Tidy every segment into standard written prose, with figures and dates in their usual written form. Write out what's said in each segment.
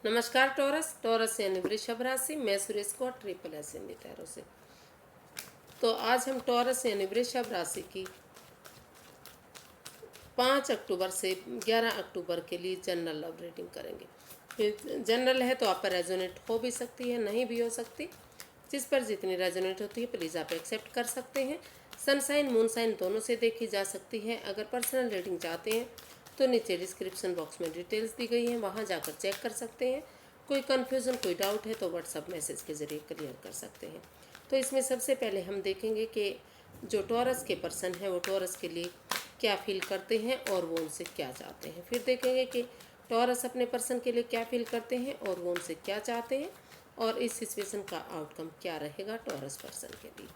नमस्कार taurus. Taurus यानी वृषभ राशि। मैं Suresh Kaur triple S Hindi tarot से। तो आज हम टॉरस यानी वृषभ राशि की 5 अक्टूबर से 11 अक्टूबर के लिए जनरल लव रीडिंग करेंगे। जनरल है तो आप पर रेजोनेट हो भी सकती है, नहीं भी हो सकती। जिस पर जितनी रेजोनेट होती है प्लीज़ आप एक्सेप्ट कर सकते हैं। सनसाइन मूनसाइन दोनों से देखी जा सकती है। अगर पर्सनल रीडिंग चाहते हैं तो नीचे डिस्क्रिप्शन बॉक्स में डिटेल्स दी गई हैं, वहाँ जाकर चेक कर सकते हैं। कोई कन्फ्यूज़न कोई डाउट है तो व्हाट्सअप मैसेज के ज़रिए क्लियर कर सकते हैं। तो इसमें सबसे पहले हम देखेंगे कि जो टॉरस के पर्सन है वो टॉरस के लिए क्या फील करते हैं और वो उनसे क्या चाहते हैं। फिर देखेंगे कि टॉरस अपने पर्सन के लिए क्या फील करते हैं और वो उनसे क्या चाहते हैं और इस सिचुएशन का आउटकम क्या रहेगा टॉरस पर्सन के लिए।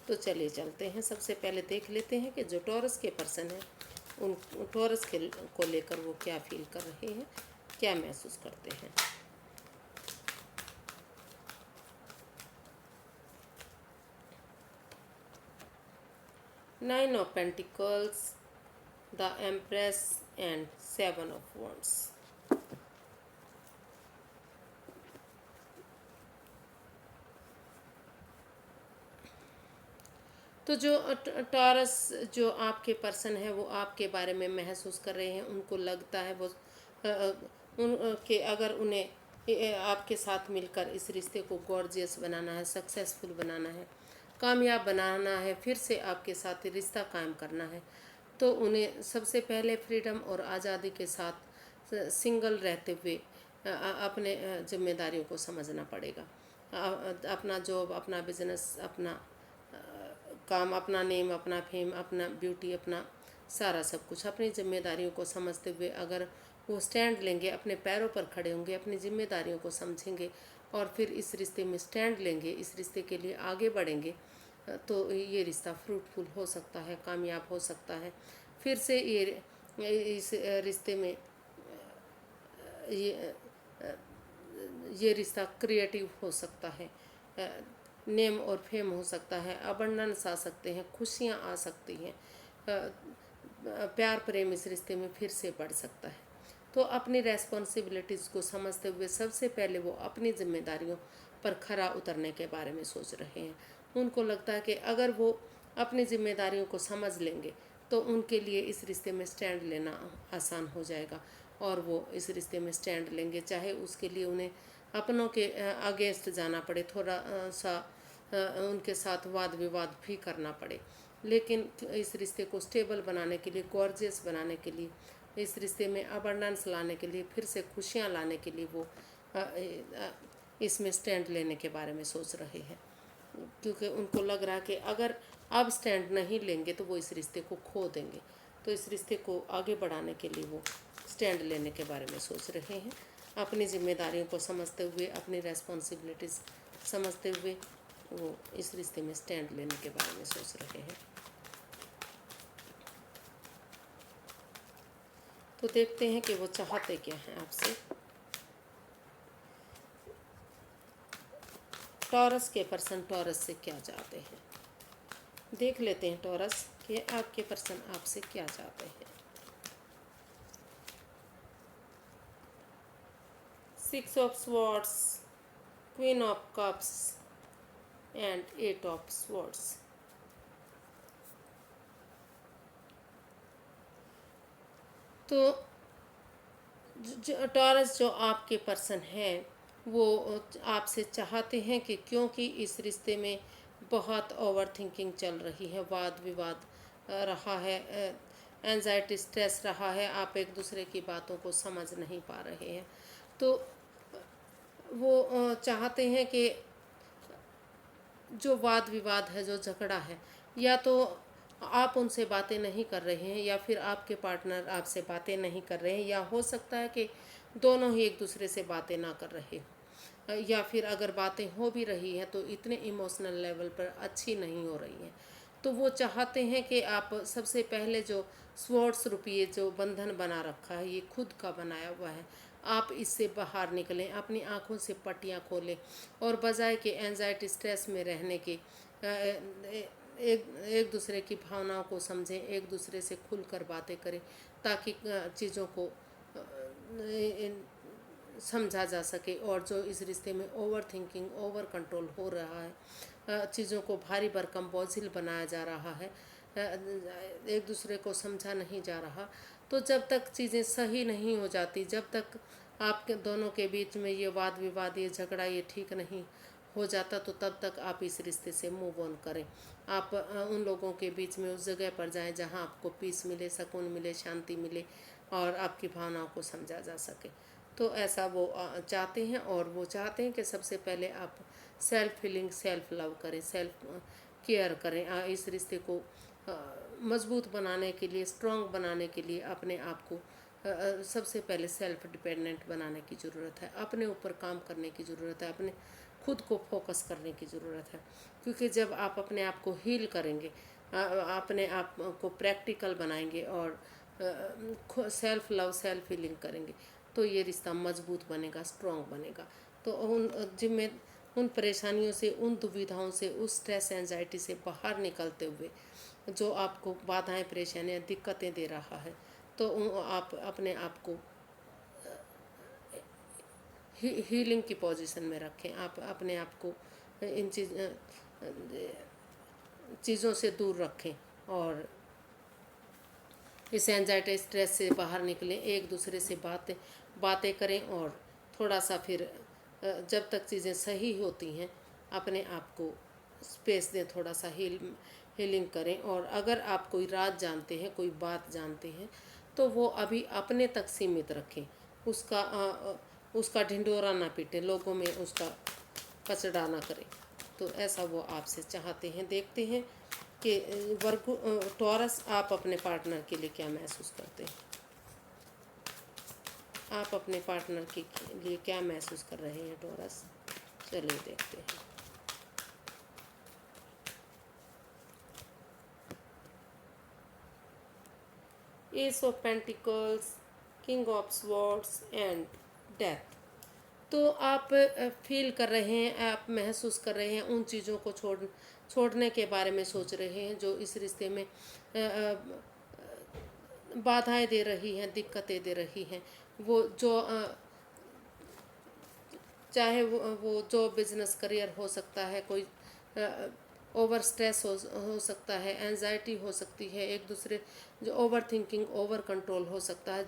तो चलिए चलते हैं। सबसे पहले देख लेते हैं कि जो टॉरस के पर्सन हैं उन टॉरस के को लेकर वो क्या फील कर रहे हैं, क्या महसूस करते हैं। Nine of pentacles, the empress and 7 of wands. तो जो टॉरस जो आपके पर्सन है वो आपके बारे में महसूस कर रहे हैं। उनको लगता है वो उनके अगर उन्हें आपके साथ मिलकर इस रिश्ते को गॉर्जियस बनाना है, सक्सेसफुल बनाना है, कामयाब बनाना है, फिर से आपके साथ रिश्ता कायम करना है, तो उन्हें सबसे पहले फ्रीडम और आज़ादी के साथ सिंगल रहते हुए अपने जिम्मेदारियों को समझना पड़ेगा। अपना जॉब, अपना बिजनेस, अपना काम, अपना नेम, अपना फेम, अपना ब्यूटी, अपना सारा सब कुछ, अपनी जिम्मेदारियों को समझते हुए अगर वो स्टैंड लेंगे, अपने पैरों पर खड़े होंगे, अपनी जिम्मेदारियों को समझेंगे और फिर इस रिश्ते में स्टैंड लेंगे, इस रिश्ते के लिए आगे बढ़ेंगे, तो ये रिश्ता फ्रूटफुल हो सकता है, कामयाब हो सकता है। फिर से इस रिश्ते में ये ये रिश्ता क्रिएटिव हो सकता है, नेम और फेम हो सकता है, अबंडेंस आ सकते हैं, खुशियाँ आ सकती हैं, प्यार प्रेम इस रिश्ते में फिर से बढ़ सकता है। तो अपनी रेस्पॉन्सिबिलिटीज़ को समझते हुए सबसे पहले वो अपनी जिम्मेदारियों पर खरा उतरने के बारे में सोच रहे हैं। उनको लगता है कि अगर वो अपनी जिम्मेदारियों को समझ लेंगे तो उनके लिए इस रिश्ते में स्टैंड लेना आसान हो जाएगा और वो इस रिश्ते में स्टैंड लेंगे, चाहे उसके लिए उन्हें अपनों के अगेंस्ट जाना पड़े, थोड़ा सा उनके साथ वाद विवाद भी करना पड़े, लेकिन इस रिश्ते को स्टेबल बनाने के लिए, गॉर्जियस बनाने के लिए, इस रिश्ते में अबंडेंस लाने के लिए, फिर से खुशियाँ लाने के लिए वो इसमें स्टैंड लेने के बारे में सोच रहे हैं। क्योंकि उनको लग रहा है कि अगर अब स्टैंड नहीं लेंगे तो वो इस रिश्ते को खो देंगे। तो इस रिश्ते को आगे बढ़ाने के लिए वो स्टैंड लेने के बारे में सोच रहे हैं। अपनी जिम्मेदारियों को समझते हुए, अपनी रेस्पॉन्सिबिलिटीज़ समझते हुए वो इस रिश्ते में स्टैंड लेने के बारे में सोच रहे हैं। तो देखते हैं कि वो चाहते क्या हैं आपसे। टॉरस के पर्सन टॉरस से क्या चाहते हैं, देख लेते हैं टॉरस कि आपके पर्सन आपसे क्या चाहते हैं। 6 of swords, queen of cups and 8 of swords. तो टॉरस जो आपके पर्सन हैं वो आपसे चाहते हैं कि क्योंकि इस रिश्ते में बहुत ओवर थिंकिंग चल रही है, वाद विवाद रहा है, एंजाइटी स्ट्रेस रहा है, आप एक दूसरे की बातों को समझ नहीं पा रहे हैं, तो वो चाहते हैं कि जो वाद विवाद है, जो झगड़ा है, या तो आप उनसे बातें नहीं कर रहे हैं या फिर आपके पार्टनर आपसे बातें नहीं कर रहे हैं, या हो सकता है कि दोनों ही एक दूसरे से बातें ना कर रहे हो, या फिर अगर बातें हो भी रही हैं तो इतने इमोशनल लेवल पर अच्छी नहीं हो रही हैं। तो वो चाहते हैं कि आप सबसे पहले जो स्वॉर्ड्स रुपये जो बंधन बना रखा है, ये खुद का बनाया हुआ है, आप इससे बाहर निकलें, अपनी आँखों से पट्टियाँ खोलें और बजाय कि एंजाइटी स्ट्रेस में रहने के एक दूसरे की भावनाओं को समझें, एक दूसरे से खुलकर बातें करें, ताकि चीज़ों को समझा जा सके, और जो इस रिश्ते में ओवर थिंकिंग, ओवर कंट्रोल हो रहा है, चीज़ों को भारी भरकम बोझिल बनाया जा रहा है, एक दूसरे को समझा नहीं जा रहा, तो जब तक चीज़ें सही नहीं हो जाती, जब तक आपके दोनों के बीच में ये वाद विवाद, ये झगड़ा, ये ठीक नहीं हो जाता, तो तब तक आप इस रिश्ते से मूव ऑन करें। आप उन लोगों के बीच में उस जगह पर जाएं जहां आपको पीस मिले, सुकून मिले, शांति मिले और आपकी भावनाओं को समझा जा सके। तो ऐसा वो चाहते हैं, और वो चाहते हैं कि सबसे पहले आप सेल्फ हीलिंग, सेल्फ लव करें, सेल्फ केयर करें। इस रिश्ते को मजबूत बनाने के लिए, स्ट्रॉन्ग बनाने के लिए अपने आप को सबसे पहले सेल्फ डिपेंडेंट बनाने की ज़रूरत है, अपने ऊपर काम करने की ज़रूरत है, अपने खुद को फोकस करने की ज़रूरत है। क्योंकि जब आप अपने आप को हील करेंगे, अपने आप को प्रैक्टिकल बनाएंगे और सेल्फ लव, सेल्फ हीलिंग करेंगे, तो ये रिश्ता मजबूत बनेगा, स्ट्रॉन्ग बनेगा। तो उन परेशानियों से, उन दुविधाओं से, उस स्ट्रेस, एंजाइटी से बाहर निकलते हुए जो आपको बाधाएं, परेशानियां, दिक्कतें दे रहा है, तो आप अपने आप को हीलिंग की पोजीशन में रखें। आप अपने आप को इन चीज़ों से दूर रखें और इस एंजाइटी, स्ट्रेस से बाहर निकलें, एक दूसरे से बातें करें, और थोड़ा सा फिर जब तक चीज़ें सही होती हैं अपने आप को स्पेस दें, थोड़ा सा हीलिंग करें। और अगर आप कोई राज जानते हैं, कोई बात जानते हैं, तो वो अभी अपने तक सीमित रखें, उसका ढिंढोरा ना पीटें, लोगों में उसका कचड़ा ना करें। तो ऐसा वो आपसे चाहते हैं। देखते हैं कि टॉरस, आप अपने पार्टनर के लिए क्या महसूस करते हैं, आप अपने पार्टनर के लिए क्या महसूस कर रहे हैं टॉरस। चलिए देखते हैं। S of pentacles, king of swords and death. तो आप फील कर रहे हैं, आप महसूस कर रहे हैं, उन चीज़ों को छोड़ने के बारे में सोच रहे हैं जो इस रिश्ते में बाधाएं दे रही हैं, दिक्कतें दे रही हैं। वो जो चाहे वो जो बिजनेस करियर हो सकता है, कोई ओवर स्ट्रेस हो सकता है, एंजाइटी हो सकती है, एक दूसरे जो ओवर थिंकिंग, ओवर कंट्रोल हो सकता है,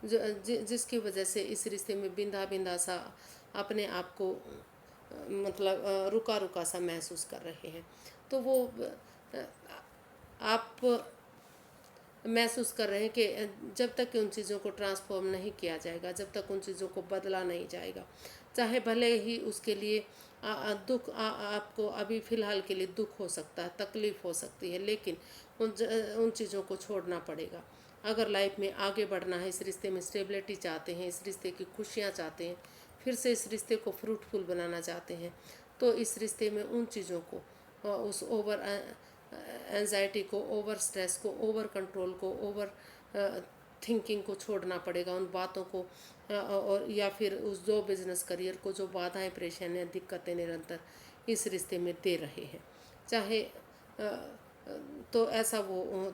जिसकी वजह से इस रिश्ते में बिंदा बिंदा सा अपने आप को मतलब रुका रुका सा महसूस कर रहे हैं। तो वो आप महसूस कर रहे हैं कि जब तक कि उन चीज़ों को ट्रांसफॉर्म नहीं किया जाएगा, जब तक उन चीज़ों को बदला नहीं जाएगा, चाहे भले ही उसके लिए दुख आपको अभी फ़िलहाल के लिए दुख हो सकता है, तकलीफ़ हो सकती है, लेकिन उन चीज़ों को छोड़ना पड़ेगा। अगर लाइफ में आगे बढ़ना है, इस रिश्ते में स्टेबिलिटी चाहते हैं, इस रिश्ते की खुशियाँ चाहते हैं, फिर से इस रिश्ते को फ्रूटफुल बनाना चाहते हैं, तो इस रिश्ते में उन चीज़ों को, उस ओवर एंजाइटी को, ओवर स्ट्रेस को, ओवर कंट्रोल को, ओवर थिंकिंग को छोड़ना पड़ेगा, उन बातों को और या फिर उस जो बिजनेस करियर को, जो बाधाएं, परेशानियां, दिक्कतें निरंतर इस रिश्ते में दे रहे हैं, चाहे तो ऐसा वो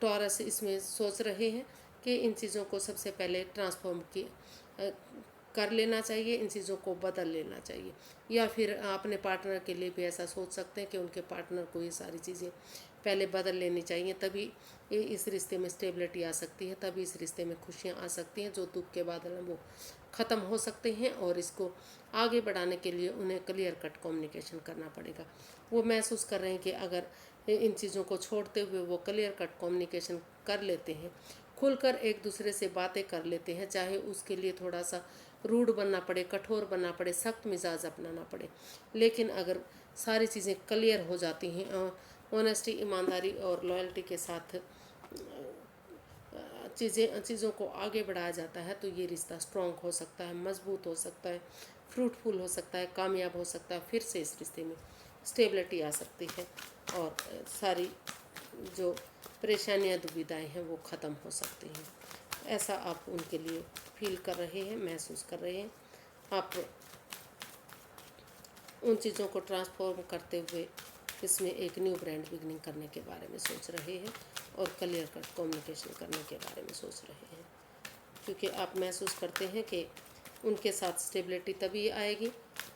टॉरस इसमें सोच रहे हैं कि इन चीज़ों को सबसे पहले ट्रांसफॉर्म कर लेना चाहिए, इन चीज़ों को बदल लेना चाहिए। या फिर अपने पार्टनर के लिए भी ऐसा सोच सकते हैं कि उनके पार्टनर को ये सारी चीज़ें पहले बदल लेनी चाहिए, तभी इस रिश्ते में स्टेबिलिटी आ सकती है, तभी इस रिश्ते में खुशियाँ आ सकती हैं। जो दुख के बादल हैं वो ख़त्म हो सकते हैं, और इसको आगे बढ़ाने के लिए उन्हें क्लियर कट कम्युनिकेशन करना पड़ेगा। वो महसूस कर रहे हैं कि अगर इन चीज़ों को छोड़ते हुए वो क्लियर कट कम्युनिकेशन कर लेते हैं, खुलकर एक दूसरे से बातें कर लेते हैं, चाहे उसके लिए थोड़ा सा रूड बनना पड़े, कठोर बनना पड़े, सख्त मिजाज अपनाना पड़े, लेकिन अगर सारी चीज़ें क्लियर हो जाती हैं, ऑनेस्टी, ईमानदारी और लॉयल्टी के साथ चीज़ों को आगे बढ़ाया जाता है, तो ये रिश्ता स्ट्रॉन्ग हो सकता है, मजबूत हो सकता है, फ्रूटफुल हो सकता है, कामयाब हो सकता है, फिर से इस रिश्ते में स्टेबिलिटी आ सकती है, और सारी जो परेशानियां, दुविधाएं हैं वो ख़त्म हो सकती हैं। ऐसा आप उनके लिए फील कर रहे हैं, महसूस कर रहे हैं। आप उन चीज़ों को ट्रांसफॉर्म करते हुए इसमें एक न्यू ब्रांड बिगनिंग करने के बारे में सोच रहे हैं, और क्लियर कट कम्युनिकेशन करने के बारे में सोच रहे हैं। क्योंकि आप महसूस करते हैं कि उनके साथ स्टेबिलिटी तभी आएगी,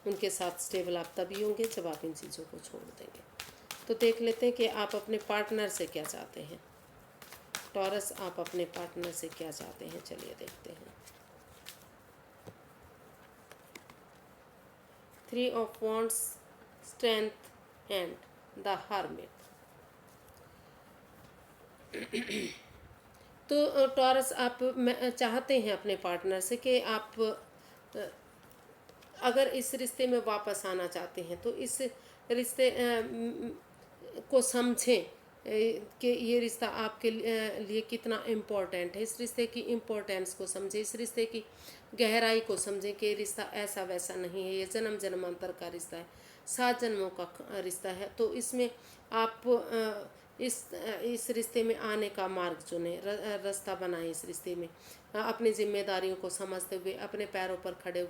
उनके साथ स्टेबल आप तभी होंगे जब आप इन चीज़ों को छोड़ देंगे। तो देख लेते हैं कि आप अपने पार्टनर से क्या चाहते हैं। टॉरस, आप अपने पार्टनर से क्या चाहते हैं, चलिए देखते हैं। 3 of wands, strength and the hermit. तो टॉरस, आप चाहते हैं अपने पार्टनर से कि आप अगर इस रिश्ते में वापस आना चाहते हैं तो इस रिश्ते को समझें कि ये रिश्ता आपके लिए कितना इम्पोर्टेंट है। इस रिश्ते की इम्पोर्टेंस को समझें, इस रिश्ते की गहराई को समझें कि रिश्ता ऐसा वैसा नहीं है, ये जन्म जन्मांतर का रिश्ता है, 7 जन्मों का रिश्ता है। तो इसमें आप इस रिश्ते में आने का मार्ग चुनें, रास्ता बनाएं। इस रिश्ते में अपनी जिम्मेदारियों को समझते हुए, अपने पैरों पर खड़े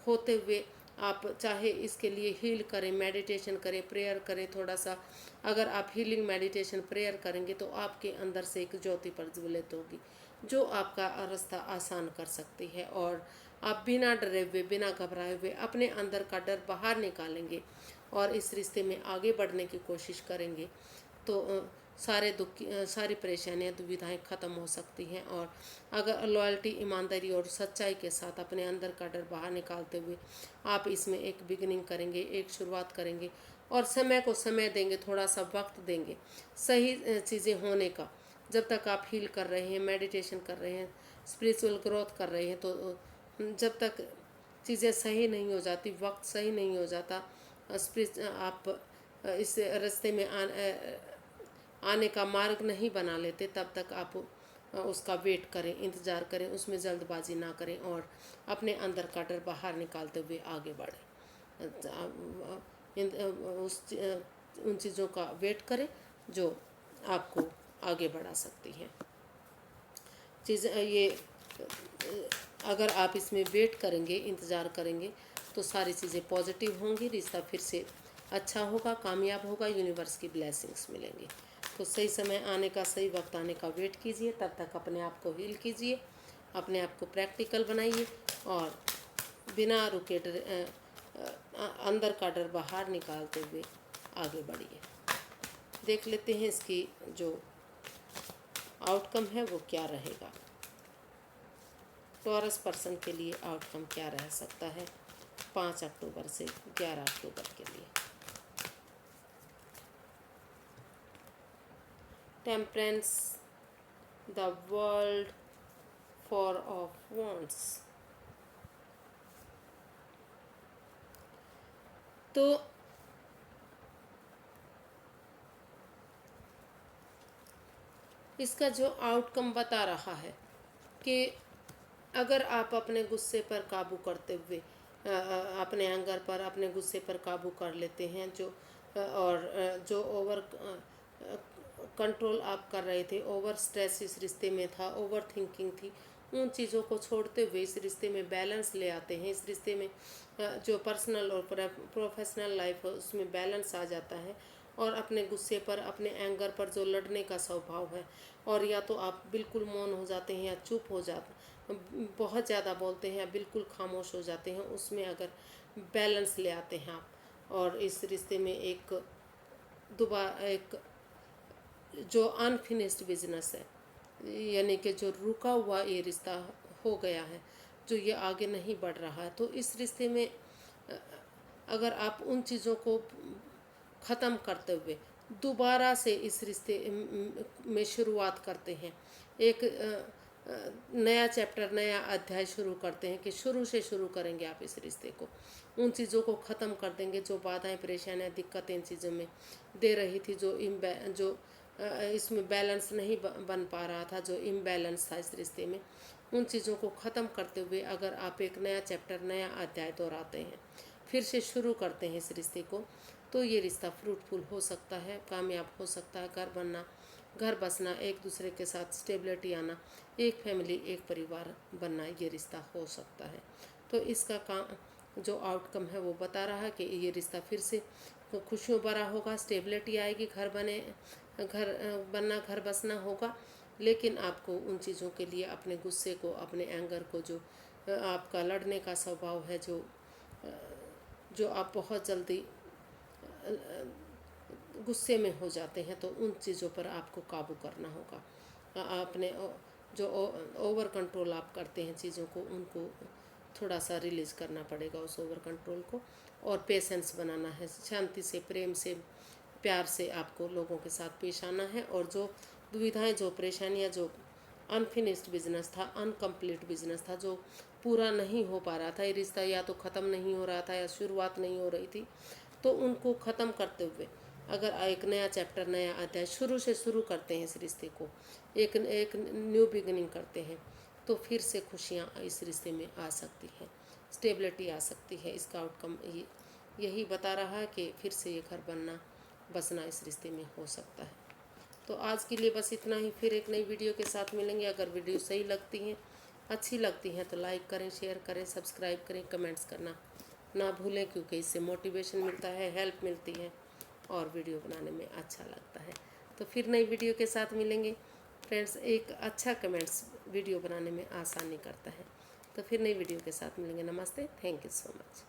होते हुए आप चाहे इसके लिए हील करें, मेडिटेशन करें, प्रेयर करें। थोड़ा सा अगर आप हीलिंग मेडिटेशन प्रेयर करेंगे तो आपके अंदर से एक ज्योति प्रज्वलित होगी जो आपका रास्ता आसान कर सकती है, और आप बिना डरे हुए, बिना घबराए हुए अपने अंदर का डर बाहर निकालेंगे और इस रिश्ते में आगे बढ़ने की कोशिश करेंगे तो सारे दुख, सारी परेशानियां, दुविधाएं ख़त्म हो सकती हैं। और अगर लॉयल्टी, ईमानदारी और सच्चाई के साथ अपने अंदर का डर बाहर निकालते हुए आप इसमें एक बिगिनिंग करेंगे, एक शुरुआत करेंगे और समय को समय देंगे, थोड़ा सा वक्त देंगे सही चीज़ें होने का। जब तक आप हील कर रहे हैं, मेडिटेशन कर रहे हैं, स्पिरिचुअल ग्रोथ कर रहे हैं, तो जब तक चीज़ें सही नहीं हो जाती, वक्त सही नहीं हो जाता, आप इस रास्ते में आने का मार्ग नहीं बना लेते, तब तक आप उसका वेट करें, इंतज़ार करें, उसमें जल्दबाजी ना करें और अपने अंदर का डर बाहर निकालते हुए आगे बढ़ें। उन चीज़ों का वेट करें जो आपको आगे बढ़ा सकती हैं। ये अगर आप इसमें वेट करेंगे, इंतज़ार करेंगे तो सारी चीज़ें पॉजिटिव होंगी, रिश्ता फिर से अच्छा होगा, कामयाब होगा, यूनिवर्स की ब्लेसिंग्स मिलेंगी। तो सही समय आने का, सही वक्त आने का वेट कीजिए। तब तक अपने आप को हील कीजिए, अपने आप को प्रैक्टिकल बनाइए और बिना रुके अंदर का डर बाहर निकालते हुए आगे बढ़िए। देख लेते हैं इसकी जो आउटकम है वो क्या रहेगा। टॉरस पर्सन के लिए आउटकम क्या रह सकता है 5 अक्टूबर से 11 अक्टूबर के लिए। Temperance, the world, 4 of wands. तो इसका जो आउटकम बता रहा है कि अगर आप अपने गुस्से पर काबू करते हुए अपने एंगर पर, अपने गुस्से पर काबू कर लेते हैं, जो ओवर कंट्रोल आप कर रहे थे, ओवर स्ट्रेस इस रिश्ते में था, ओवर थिंकिंग थी, उन चीज़ों को छोड़ते हुए इस रिश्ते में बैलेंस ले आते हैं। इस रिश्ते में जो पर्सनल और प्रोफेशनल लाइफ है उसमें बैलेंस आ जाता है और अपने गुस्से पर, अपने एंगर पर जो लड़ने का स्वभाव है, और या तो आप बिल्कुल मौन हो जाते हैं या चुप हो जाते, बहुत ज़्यादा बोलते हैं या बिल्कुल खामोश हो जाते हैं, उसमें अगर बैलेंस ले आते हैं आप और इस रिश्ते में एक जो अनफिनिश्ड बिजनेस है, यानी कि जो रुका हुआ ये रिश्ता हो गया है, जो ये आगे नहीं बढ़ रहा है, तो इस रिश्ते में अगर आप उन चीज़ों को ख़त्म करते हुए दोबारा से इस रिश्ते में शुरुआत करते हैं, एक नया चैप्टर, नया अध्याय शुरू करते हैं कि शुरू से शुरू करेंगे आप इस रिश्ते को, उन चीज़ों को ख़त्म कर देंगे जो बाधाएं, परेशानियां, दिक्कतें इन चीज़ों में दे रही थी, जो इसमें बैलेंस नहीं बन पा रहा था, जो इम्बैलेंस था इस रिश्ते में, उन चीज़ों को ख़त्म करते हुए अगर आप एक नया चैप्टर, नया अध्याय दोहराते हैं, फिर से शुरू करते हैं इस रिश्ते को, तो ये रिश्ता फ्रूटफुल हो सकता है, कामयाब हो सकता है। घर बनना, घर बसना, एक दूसरे के साथ स्टेबिलिटी आना, एक फैमिली, एक परिवार बनना, ये रिश्ता हो सकता है। तो इसका काम जो आउटकम है वो बता रहा है कि ये रिश्ता फिर से खुशियों भरा होगा, स्टेबिलिटी आएगी, घर बनना, घर बसना होगा लेकिन आपको उन चीज़ों के लिए अपने गुस्से को, अपने एंगर को, जो आपका लड़ने का स्वभाव है, जो आप बहुत जल्दी गुस्से में हो जाते हैं, तो उन चीज़ों पर आपको काबू करना होगा। अपने जो ओवर कंट्रोल आप करते हैं चीज़ों को, उनको थोड़ा सा रिलीज़ करना पड़ेगा उस ओवर कंट्रोल को, और पेशेंस बनाना है। शांति से, प्रेम से, प्यार से आपको लोगों के साथ पेश आना है। और जो दुविधाएं, जो परेशानियां, जो अनफिनिश्ड बिजनेस था, अनकम्प्लीट बिजनेस था, जो पूरा नहीं हो पा रहा था, ये रिश्ता या तो ख़त्म नहीं हो रहा था या शुरुआत नहीं हो रही थी, तो उनको ख़त्म करते हुए अगर एक नया चैप्टर, नया अध्याय शुरू से शुरू करते हैं, इस रिश्ते को एक एक न्यू बिगिनिंग करते हैं, तो फिर से खुशियाँ इस रिश्ते में आ सकती हैं, स्टेबिलिटी आ सकती है। इसका आउटकम यही बता रहा है कि फिर से ये घर बनना, बसना इस रिश्ते में हो सकता है। तो आज के लिए बस इतना ही। फिर एक नई वीडियो के साथ मिलेंगे। अगर वीडियो सही लगती हैं, अच्छी लगती हैं, तो लाइक करें, शेयर करें, सब्सक्राइब करें, कमेंट्स करना ना भूलें, क्योंकि इससे मोटिवेशन मिलता है, हेल्प मिलती है और वीडियो बनाने में अच्छा लगता है। तो फिर नई वीडियो के साथ मिलेंगे फ्रेंड्स। एक अच्छा कमेंट्स वीडियो बनाने में आसानी करता है। तो फिर नई वीडियो के साथ मिलेंगे। नमस्ते, थैंक यू सो मच।